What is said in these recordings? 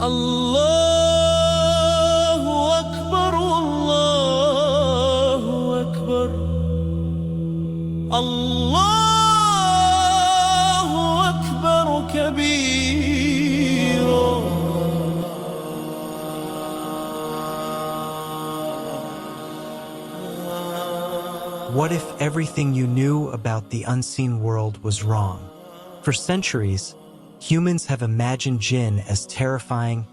الله أكبر الله أكبر الله أكبر كبيرا. What if everything you knew about the unseen world was wrong? For centuries, humans have imagined jinn as terrifying,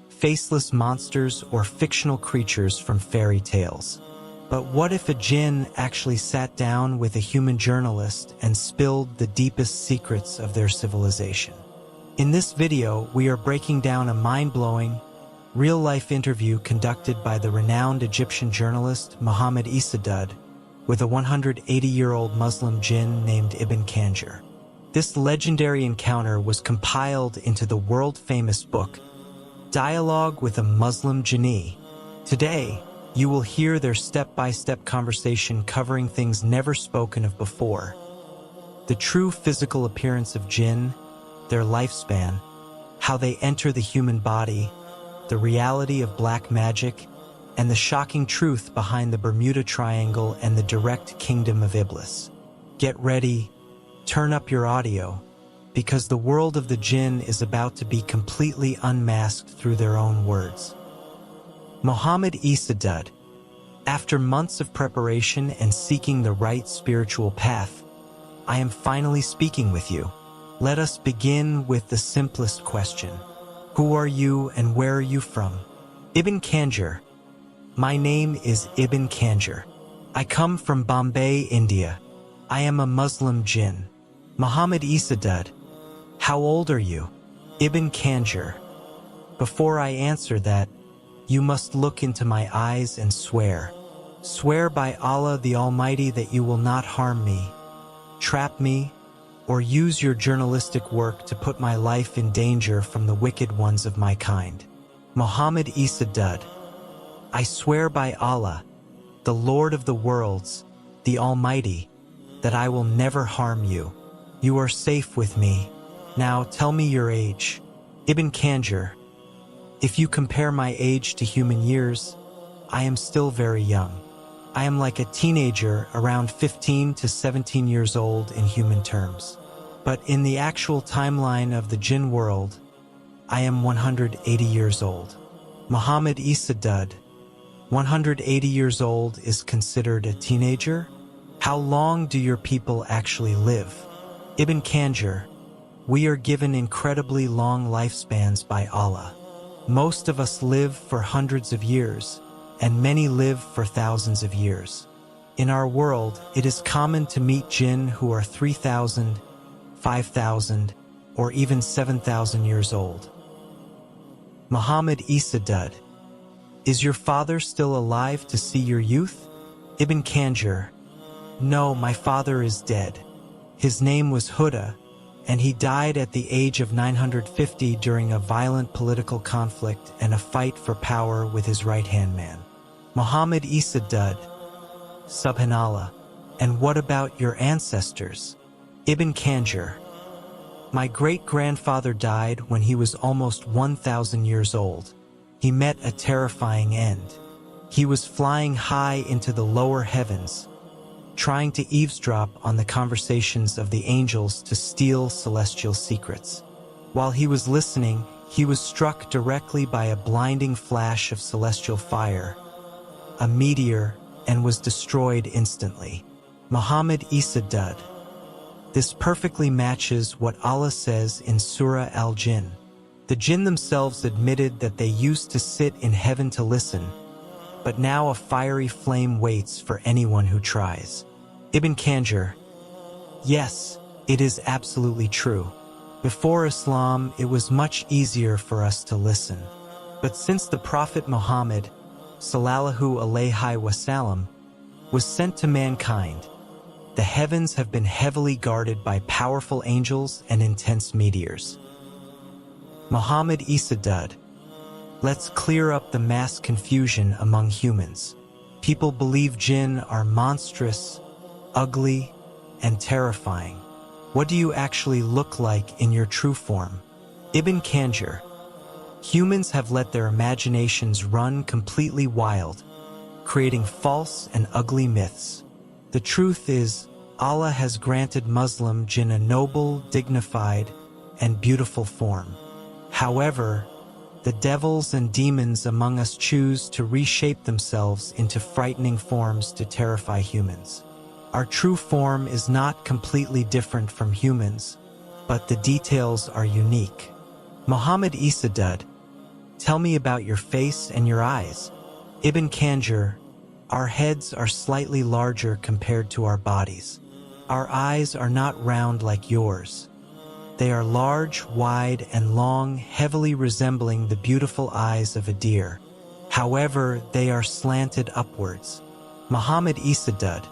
faceless monsters or fictional creatures from fairy tales. But what if a jinn actually sat down with a human journalist and spilled the deepest secrets of their civilization? In this video, we are breaking down a mind-blowing, real-life interview conducted by the renowned Egyptian journalist Muhammad Isa Daud with a 180-year-old Muslim jinn named Ibn Kanjur. This legendary encounter was compiled into the world-famous book, Dialogue with a Muslim Jinni. Today, you will hear their step-by-step conversation covering things never spoken of before: the true physical appearance of jinn, their lifespan, how they enter the human body, the reality of black magic, and the shocking truth behind the Bermuda Triangle and the direct kingdom of Iblis. Get ready. Turn up your audio, because the world of the jinn is about to be completely unmasked through their own words. Muhammad Isa Daud. After months of preparation and seeking the right spiritual path, I am finally speaking with you. Let us begin with the simplest question. Who are you and where are you from? Ibn Kanjur. My name is Ibn Kanjur. I come from Bombay, India. I am a Muslim jinn. Muhammad Isa Daud. How old are you? Ibn Kanjur. Before I answer that, you must look into my eyes and swear. Swear by Allah the Almighty that you will not harm me, trap me, or use your journalistic work to put my life in danger from the wicked ones of my kind. Muhammad Isa Daud. I swear by Allah, the Lord of the worlds, the Almighty, that I will never harm you. You are safe with me. Now tell me your age. Ibn Kanjur. If you compare my age to human years, I am still very young. I am like a teenager, around 15 to 17 years old in human terms. But in the actual timeline of the jinn world, I am 180 years old. Muhammad Isa Daud. 180 years old is considered a teenager? How long do your people actually live? Ibn Kanjur. We are given incredibly long lifespans by Allah. Most of us live for hundreds of years, and many live for thousands of years. In our world, it is common to meet jinn who are 3,000, 5,000, or even 7,000 years old. Muhammad Isa Daud. Is your father still alive to see your youth? Ibn Kanjur. No, my father is dead. His name was Huda, and he died at the age of 950 during a violent political conflict and a fight for power with his right-hand man. Muhammad Isa Daud. Subhanallah. And what about your ancestors? Ibn Kanjur. My great-grandfather died when he was almost 1,000 years old. He met a terrifying end. He was flying high into the lower heavens, trying to eavesdrop on the conversations of the angels to steal celestial secrets. While he was listening, he was struck directly by a blinding flash of celestial fire, a meteor, and was destroyed instantly. Muhammad Isa Daud. This perfectly matches what Allah says in Surah Al-Jinn. The jinn themselves admitted that they used to sit in heaven to listen, but now a fiery flame waits for anyone who tries. Ibn Kanjur. Yes, it is absolutely true. Before Islam, it was much easier for us to listen. But since the Prophet Muhammad, sallallahu alayhi wasallam, was sent to mankind, the heavens have been heavily guarded by powerful angels and intense meteors. Muhammad Isa Daud. Let's clear up the mass confusion among humans. People believe jinn are monstrous, ugly, and terrifying. What do you actually look like in your true form? Ibn Kanjur. Humans have let their imaginations run completely wild, creating false and ugly myths. The truth is, Allah has granted Muslim Jinn a noble, dignified, and beautiful form. However, the devils and demons among us choose to reshape themselves into frightening forms to terrify humans. Our true form is not completely different from humans, but the details are unique. Muhammad Isa Daud, tell me about your face and your eyes. Ibn Kanjur, our heads are slightly larger compared to our bodies. Our eyes are not round like yours. They are large, wide, and long, heavily resembling the beautiful eyes of a deer. However, they are slanted upwards. Muhammad Isa Daud,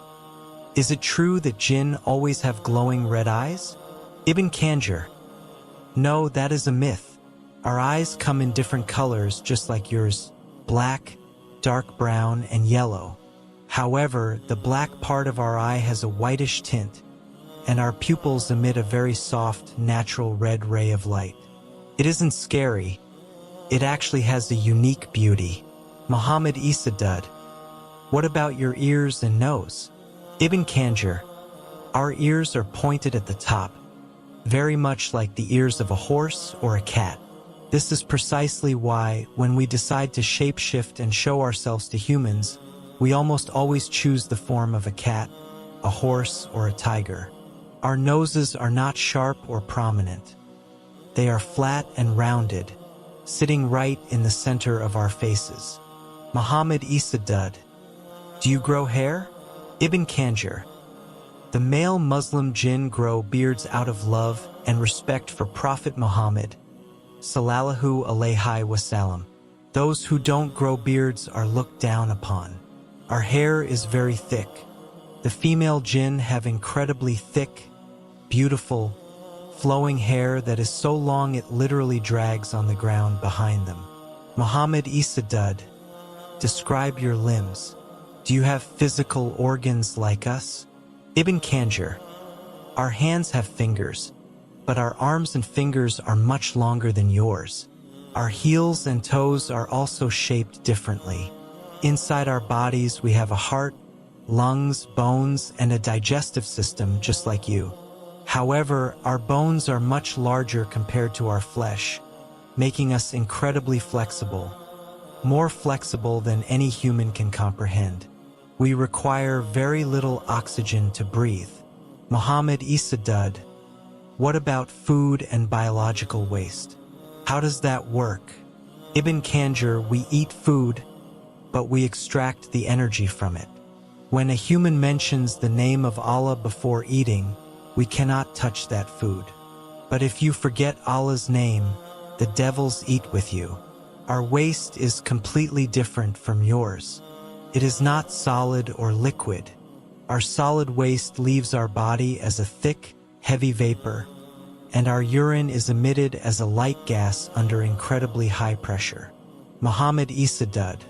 is it true that jinn always have glowing red eyes? Ibn Kanjur, no, that is a myth. Our eyes come in different colors just like yours, black, dark brown, and yellow. However, the black part of our eye has a whitish tint, and our pupils emit a very soft, natural red ray of light. It isn't scary. It actually has a unique beauty. Muhammad Isa Daud, what about your ears and nose? Ibn Kanjur, our ears are pointed at the top, very much like the ears of a horse or a cat. This is precisely why, when we decide to shapeshift and show ourselves to humans, we almost always choose the form of a cat, a horse, or a tiger. Our noses are not sharp or prominent. They are flat and rounded, sitting right in the center of our faces. Muhammad Isa Daud, do you grow hair? Ibn Kanjur, the male Muslim jinn grow beards out of love and respect for Prophet Muhammad, sallallahu alayhi wasallam. Those who don't grow beards are looked down upon. Our hair is very thick. The female jinn have incredibly thick, beautiful, flowing hair that is so long it literally drags on the ground behind them. Muhammad Isa Daud, describe your limbs. Do you have physical organs like us? Ibn Kanjur, our hands have fingers, but our arms and fingers are much longer than yours. Our heels and toes are also shaped differently. Inside our bodies we have a heart, lungs, bones, and a digestive system just like you. However, our bones are much larger compared to our flesh, making us incredibly flexible, more flexible than any human can comprehend. We require very little oxygen to breathe. Muhammad Isa Daud, what about food and biological waste? How does that work? Ibn Kanjur, we eat food, but we extract the energy from it. When a human mentions the name of Allah before eating, we cannot touch that food. But if you forget Allah's name, the devils eat with you. Our waste is completely different from yours. It is not solid or liquid. Our solid waste leaves our body as a thick, heavy vapor, and our urine is emitted as a light gas under incredibly high pressure. Muhammad Isa Daud,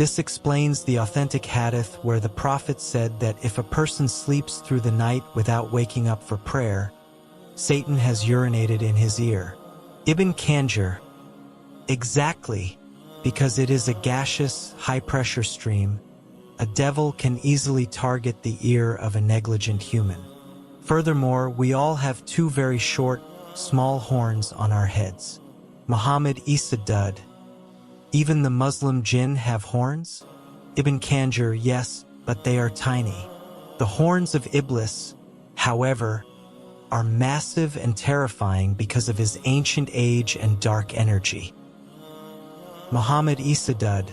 this explains the authentic hadith where the Prophet said that if a person sleeps through the night without waking up for prayer, Satan has urinated in his ear. Ibn Kanjur, exactly, because it is a gaseous, high-pressure stream, a devil can easily target the ear of a negligent human. Furthermore, we all have two very short, small horns on our heads. Muhammad Isa Daud, even the Muslim jinn have horns? Ibn Kanjur, yes, but they are tiny. The horns of Iblis, however, are massive and terrifying because of his ancient age and dark energy. Muhammad Isa Daud,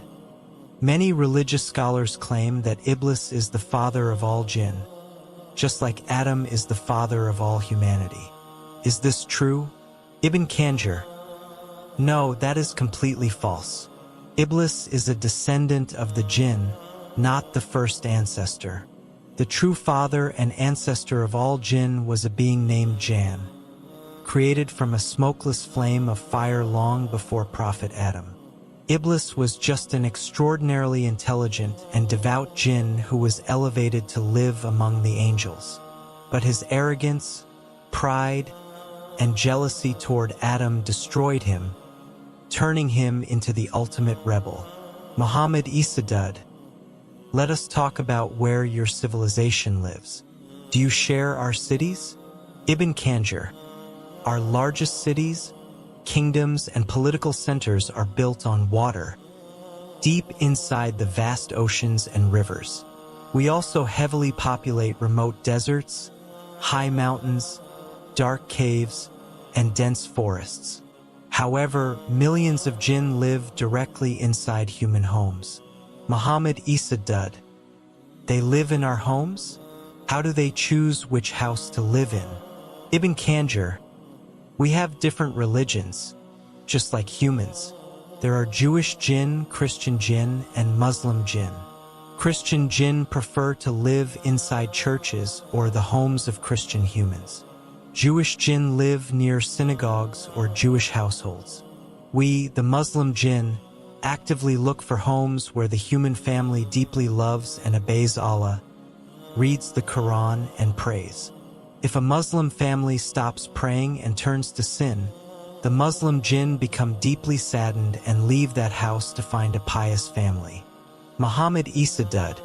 many religious scholars claim that Iblis is the father of all jinn, just like Adam is the father of all humanity. Is this true? Ibn Kanjur, no, that is completely false. Iblis is a descendant of the jinn, not the first ancestor. The true father and ancestor of all jinn was a being named Jan, created from a smokeless flame of fire long before Prophet Adam. Iblis was just an extraordinarily intelligent and devout jinn who was elevated to live among the angels. But his arrogance, pride, and jealousy toward Adam destroyed him, turning him into the ultimate rebel. Muhammad Isa Daud, let us talk about where your civilization lives. Do you share our cities? Ibn Kanjur, our largest cities, kingdoms, and political centers are built on water, deep inside the vast oceans and rivers. We also heavily populate remote deserts, high mountains, dark caves, and dense forests. However, millions of jinn live directly inside human homes. Muhammad Isa Daud, they live in our homes? How do they choose which house to live in? Ibn Kanjur, we have different religions, just like humans. There are Jewish jinn, Christian jinn, and Muslim jinn. Christian jinn prefer to live inside churches or the homes of Christian humans. Jewish jinn live near synagogues or Jewish households. We, the Muslim jinn, actively look for homes where the human family deeply loves and obeys Allah, reads the Quran, and prays. If a Muslim family stops praying and turns to sin, the Muslim jinn become deeply saddened and leave that house to find a pious family. Muhammad Isa Daud,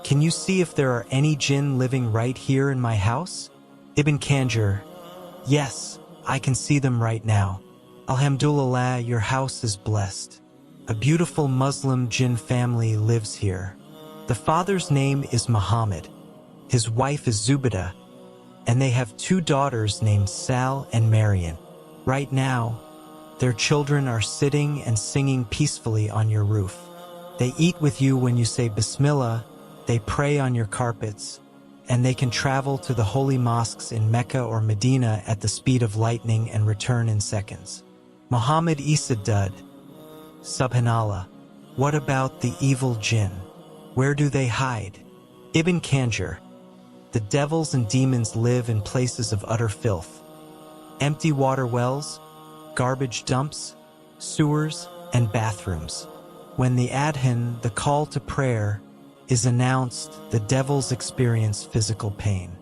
can you see if there are any jinn living right here in my house? Ibn Kanjur, yes, I can see them right now. Alhamdulillah, your house is blessed. A beautiful Muslim jinn family lives here. The father's name is Muhammad. His wife is Zubaydah, and they have 2 daughters named Sal and Marian. Right now, their children are sitting and singing peacefully on your roof. They eat with you when you say Bismillah, they pray on your carpets, and they can travel to the holy mosques in Mecca or Medina at the speed of lightning and return in seconds. Muhammad Isa Daud, Subhanallah, what about the evil jinn? Where do they hide? Ibn Kanjur, the devils and demons live in places of utter filth. Empty water wells, garbage dumps, sewers, and bathrooms. When the adhan, the call to prayer, is announced, the devils experience physical pain.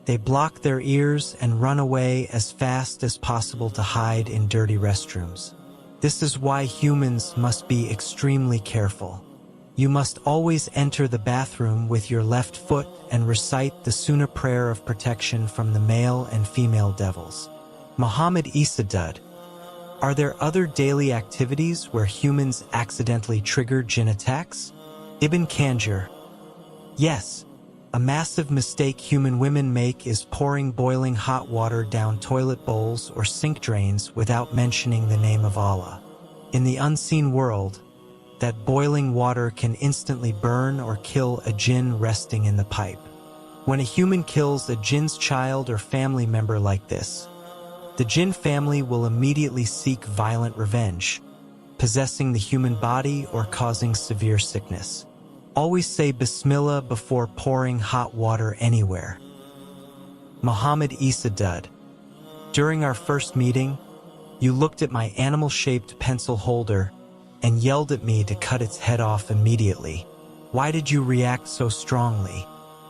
They block their ears and run away as fast as possible to hide in dirty restrooms. This is why humans must be extremely careful. You must always enter the bathroom with your left foot and recite the Sunnah prayer of protection from the male and female devils. Muhammad Isa Daud, are there other daily activities where humans accidentally trigger jinn attacks? Ibn Kanjur, yes. A massive mistake human women make is pouring boiling hot water down toilet bowls or sink drains without mentioning the name of Allah. In the unseen world, that boiling water can instantly burn or kill a jinn resting in the pipe. When a human kills a jinn's child or family member like this, the jinn family will immediately seek violent revenge, possessing the human body or causing severe sickness. Always say Bismillah before pouring hot water anywhere. Muhammad Isa Daud, during our first meeting, you looked at my animal-shaped pencil holder and yelled at me to cut its head off immediately. Why did you react so strongly?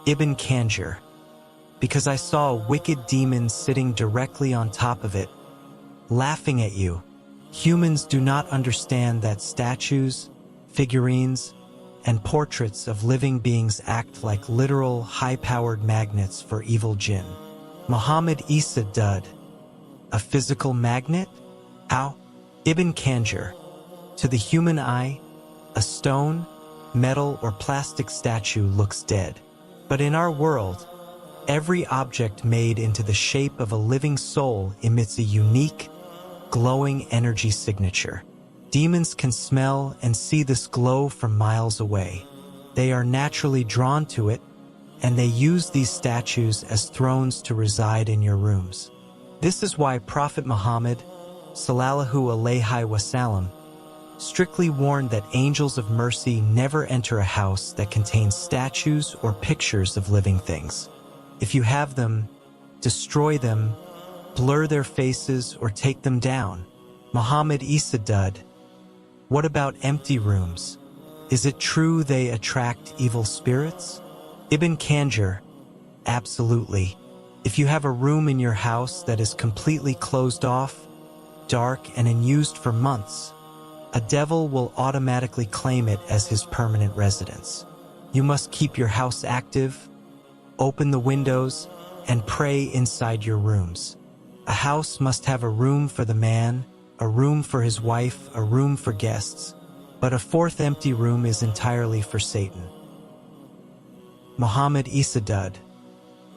Ibn Kanjur, because I saw a wicked demon sitting directly on top of it, laughing at you. Humans do not understand that statues, figurines, and portraits of living beings act like literal, high-powered magnets for evil jinn. Muhammad Isa Daud, a physical magnet? How? Ibn Kanjur, to the human eye, a stone, metal, or plastic statue looks dead. But in our world, every object made into the shape of a living soul emits a unique, glowing energy signature. Demons can smell and see this glow from miles away. They are naturally drawn to it, and they use these statues as thrones to reside in your rooms. This is why Prophet Muhammad, sallallahu alaihi wasallam, strictly warned that angels of mercy never enter a house that contains statues or pictures of living things. If you have them, destroy them, blur their faces, or take them down. Muhammad Isa Daud, what about empty rooms? Is it true they attract evil spirits? Ibn Kanjur, absolutely. If you have a room in your house that is completely closed off, dark, and unused for months, a devil will automatically claim it as his permanent residence. You must keep your house active, open the windows, and pray inside your rooms. A house must have a room for the man, a room for his wife, a room for guests, but a fourth empty room is entirely for Satan. Muhammad Isa Daud.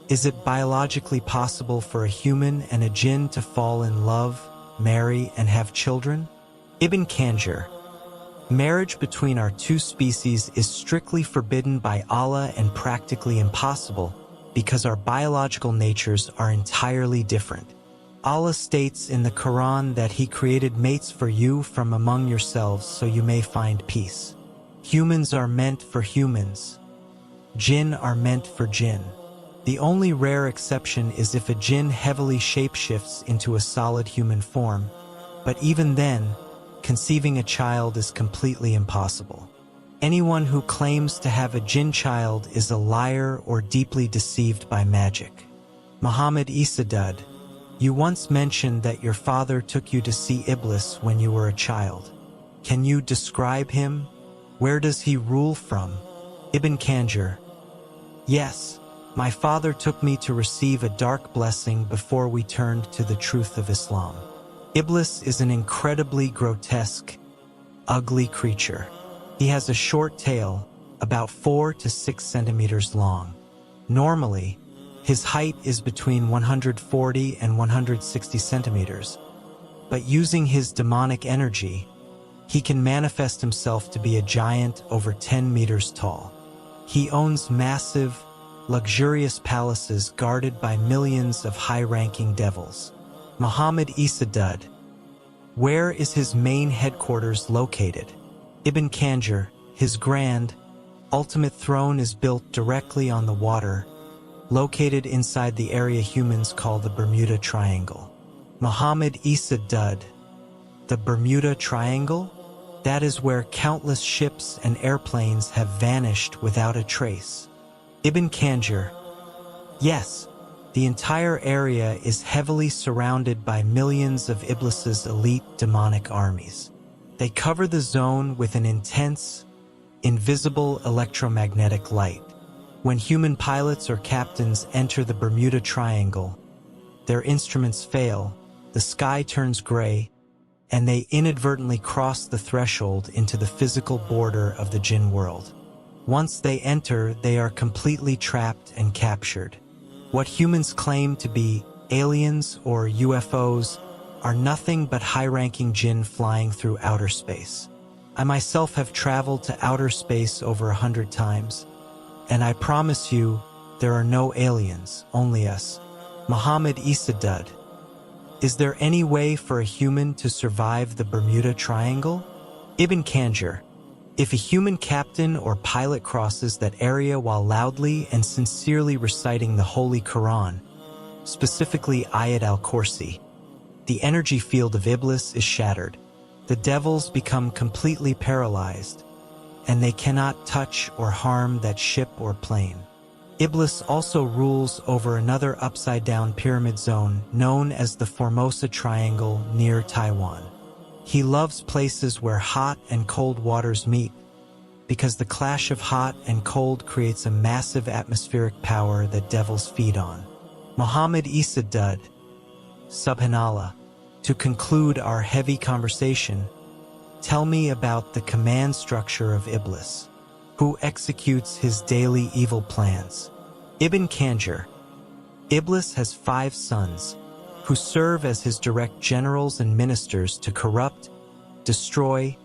Is it biologically possible for a human and a jinn to fall in love, marry, and have children? Ibn Kanjur. Marriage between our two species is strictly forbidden by Allah and practically impossible because our biological natures are entirely different. Allah states in the Quran that He created mates for you from among yourselves so you may find peace. Humans are meant for humans. Jinn are meant for jinn. The only rare exception is if a jinn heavily shapeshifts into a solid human form, but even then, conceiving a child is completely impossible. Anyone who claims to have a jinn child is a liar or deeply deceived by magic. Muhammad Isa Daud. You once mentioned that your father took you to see Iblis when you were a child. Can you describe him? Where does he rule from? Ibn Kanjur. Yes, my father took me to receive a dark blessing before we turned to the truth of Islam. Iblis is an incredibly grotesque, ugly creature. He has a short tail, about 4 to 6 centimeters long. Normally, his height is between 140 and 160 centimeters, but using his demonic energy, he can manifest himself to be a giant over 10 meters tall. He owns massive, luxurious palaces guarded by millions of high-ranking devils. Muhammad Isa Daud. Where is his main headquarters located? Ibn Kanjur. His grand, ultimate throne is built directly on the water, located inside the area humans call the Bermuda Triangle. Muhammad Isa Daud. The Bermuda Triangle? That is where countless ships and airplanes have vanished without a trace. Ibn Kanjur. Yes, the entire area is heavily surrounded by millions of Iblis's elite demonic armies. They cover the zone with an intense, invisible electromagnetic light. When human pilots or captains enter the Bermuda Triangle, their instruments fail, the sky turns gray, and they inadvertently cross the threshold into the physical border of the jinn world. Once they enter, they are completely trapped and captured. What humans claim to be aliens or UFOs are nothing but high-ranking jinn flying through outer space. I myself have traveled to outer space over 100 times, and I promise you, there are no aliens, only us. Muhammad Isa Daud. Is there any way for a human to survive the Bermuda Triangle? Ibn Kanjur. If a human captain or pilot crosses that area while loudly and sincerely reciting the Holy Quran, specifically Ayat al-Kursi, the energy field of Iblis is shattered. The devils become completely paralyzed, and they cannot touch or harm that ship or plane. Iblis also rules over another upside-down pyramid zone known as the Formosa Triangle near Taiwan. He loves places where hot and cold waters meet, because the clash of hot and cold creates a massive atmospheric power that devils feed on. Muhammad Isa Daud. Subhanallah. To conclude our heavy conversation, tell me about the command structure of Iblis, who executes his daily evil plans. Ibn Kanjur. Iblis has 5 sons, who serve as his direct generals and ministers to corrupt, destroy,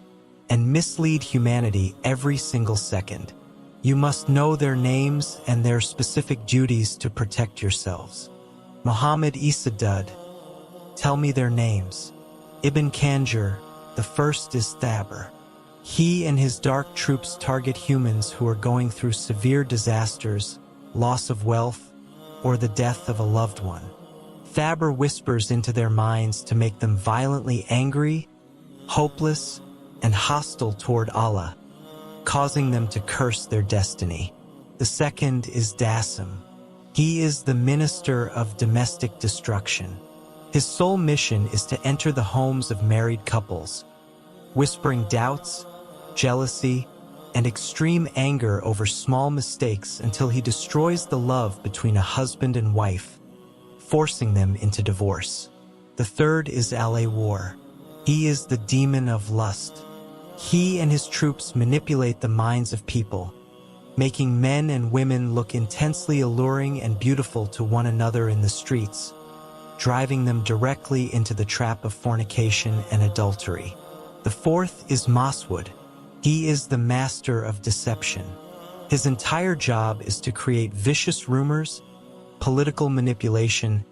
and mislead humanity every single second. You must know their names and their specific duties to protect yourselves. Muhammad Isa Daud. Tell me their names. Ibn Kanjur. The first is Thabur. He and his dark troops target humans who are going through severe disasters, loss of wealth, or the death of a loved one. Thabur whispers into their minds to make them violently angry, hopeless, and hostile toward Allah, causing them to curse their destiny. The second is Dasim. He is the minister of domestic destruction. His sole mission is to enter the homes of married couples, whispering doubts, jealousy, and extreme anger over small mistakes until he destroys the love between a husband and wife, forcing them into divorce. The third is Al-Awwar. He is the demon of lust. He and his troops manipulate the minds of people, making men and women look intensely alluring and beautiful to one another in the streets, driving them directly into the trap of fornication and adultery. The fourth is Maswood. He is the master of deception. His entire job is to create vicious rumors, political manipulation,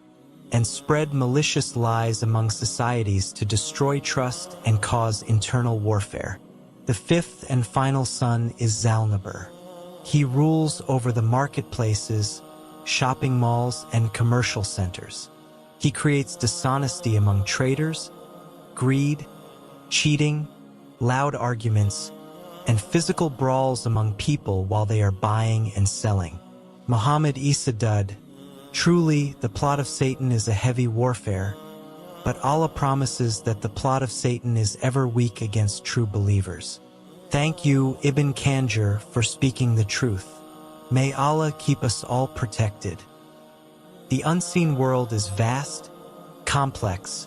and spread malicious lies among societies to destroy trust and cause internal warfare. The fifth and final son is Zalnabur. He rules over the marketplaces, shopping malls, and commercial centers. He creates dishonesty among traders, greed, cheating, loud arguments, and physical brawls among people while they are buying and selling. Muhammad Isa Daud. Truly, the plot of Satan is a heavy warfare, but Allah promises that the plot of Satan is ever weak against true believers. Thank you, Ibn Kanjur, for speaking the truth. May Allah keep us all protected. The unseen world is vast, complex,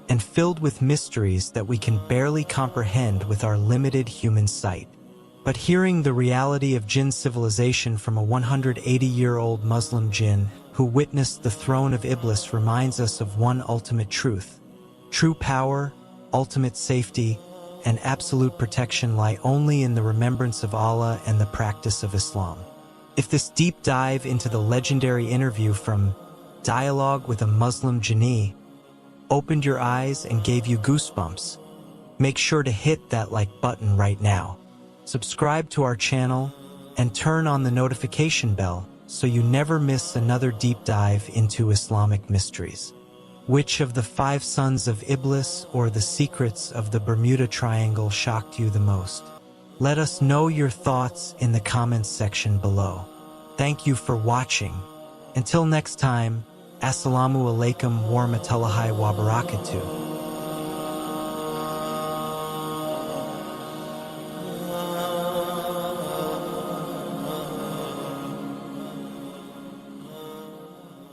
and filled with mysteries that we can barely comprehend with our limited human sight. But hearing the reality of Jinn civilization from a 180-year-old Muslim Jinn who witnessed the throne of Iblis reminds us of one ultimate truth. True power, ultimate safety, and absolute protection lie only in the remembrance of Allah and the practice of Islam. If this deep dive into the legendary interview from Dialogue with a Muslim Jinni opened your eyes and gave you goosebumps, make sure to hit that like button right now. Subscribe to our channel and turn on the notification bell so you never miss another deep dive into Islamic mysteries. Which of the 5 sons of Iblis or the secrets of the Bermuda Triangle shocked you the most? Let us know your thoughts in the comments section below. Thank you for watching. Until next time, Assalamu alaikum warahmatullahi wabarakatuh.